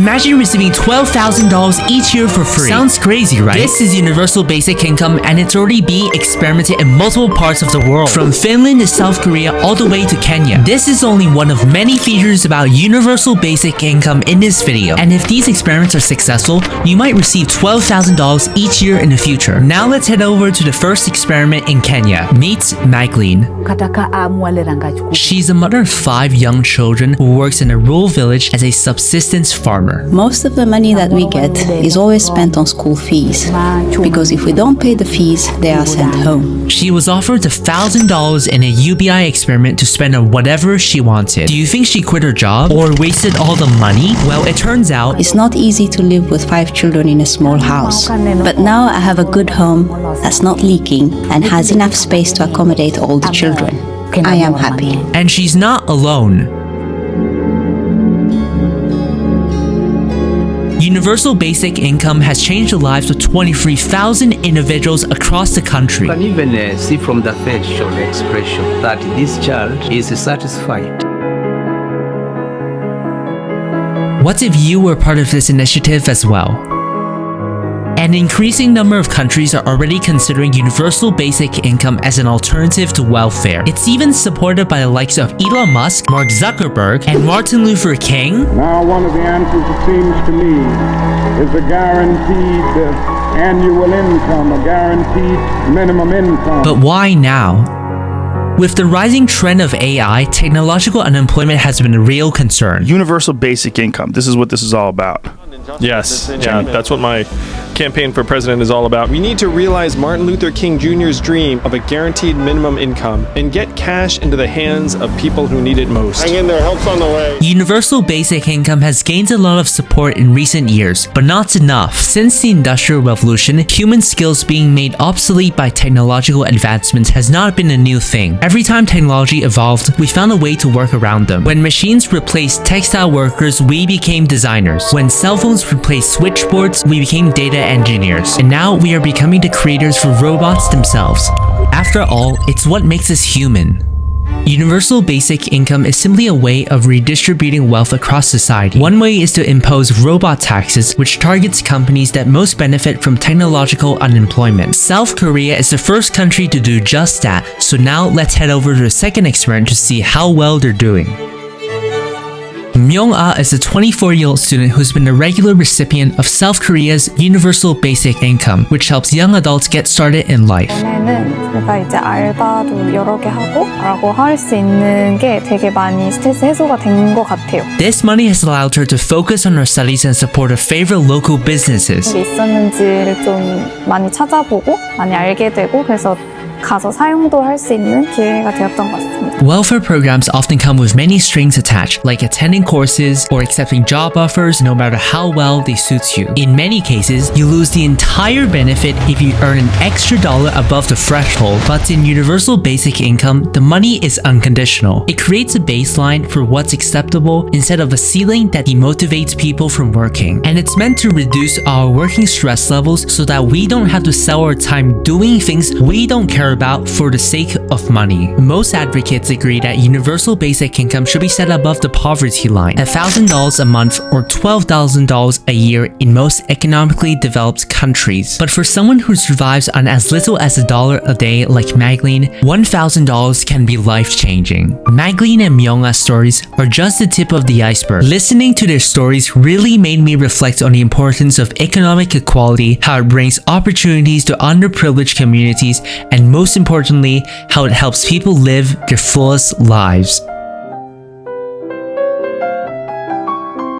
Imagine receiving $12,000 each year for free. Sounds crazy, right? This is universal basic income, and it's already being experimented in multiple parts of the world, from Finland to South Korea all the way to Kenya. This is only one of many features about universal basic income in this video, and if these experiments are successful, you might receive $12,000 each year in the future. Now let's head over to the first experiment in Kenya. Meet Magdalene. She's a mother of 5 young children who works in a rural village as a subsistence farmer. Most of the money that we get is always spent on school fees, because if we don't pay the fees, they are sent home. She was offered $1,000 in a UBI experiment to spend on whatever she wanted. Do you think she quit her job or wasted all the money? Well, it turns out it's not easy to live with 5 children in a small house. But now I have a good home that's not leaking and has enough space to accommodate all the children. I am happy. And she's not alone. Universal basic income has changed the lives of 23,000 individuals across the country. You can even see from the facial expression that this child is satisfied. What if you were part of this initiative as well? An increasing number of countries are already considering universal basic income as an alternative to welfare. It's even supported by the likes of Elon Musk, Mark Zuckerberg, and Martin Luther King. Now, one of the answers, it seems to me, is a guaranteed annual income, a guaranteed minimum income. But why now? With the rising trend of AI, technological unemployment has been a real concern. Universal basic income. This is what this is all about. Yes, yeah, that's what my campaign for president is all about. We need to realize Martin Luther King Jr.'s dream of a guaranteed minimum income and get cash into the hands of people who need it most. Hang in there, help's on the way. Universal basic income has gained a lot of support in recent years, but not enough. Since the Industrial Revolution, human skills being made obsolete by technological advancements has not been a new thing. Every time technology evolved, we found a way to work around them. When machines replaced textile workers, we became designers. When cell phones replaced switchboards, we became data engineers. And now we are becoming the creators for robots themselves. After all, it's what makes us human. Universal basic income is simply a way of redistributing wealth across society. One way is to impose robot taxes, which targets companies that most benefit from technological unemployment. South Korea is the first country to do just that, so now let's head over to the second experiment to see how well they're doing. Myung-ah is a 24-year-old student who's been a regular recipient of South Korea's universal basic income, which helps young adults get started in life. 제가 이제 알바도 여러 개 하고 할 수 있는 게 되게 많이 스트레스 해소가 된 것 같아요. This money has allowed her to focus on her studies and support her favorite local businesses. 있었는지를 좀 많이 찾아보고 많이 알게 되고 그래서 가서 사용도 할 수 있는 기회가 되었던 것 같습니다. Welfare programs often come with many strings attached, like attending courses or accepting job offers no matter how well they suit you. In many cases, you lose the entire benefit if you earn an extra dollar above the threshold, but in universal basic income, the money is unconditional. It creates a baseline for what's acceptable instead of a ceiling that demotivates people from working. And it's meant to reduce our working stress levels so that we don't have to sell our time doing things we don't care about for the sake of money. Most advocates agree that universal basic income should be set above the poverty line, $1,000 a month or $12,000 a year in most economically developed countries. But for someone who survives on as little as $1 a day like Magdalene, $1,000 can be life-changing. Magdalene and Myung-ah's stories are just the tip of the iceberg. Listening to their stories really made me reflect on the importance of economic equality, how it brings opportunities to underprivileged communities, and most importantly, how it helps people live their fullest lives.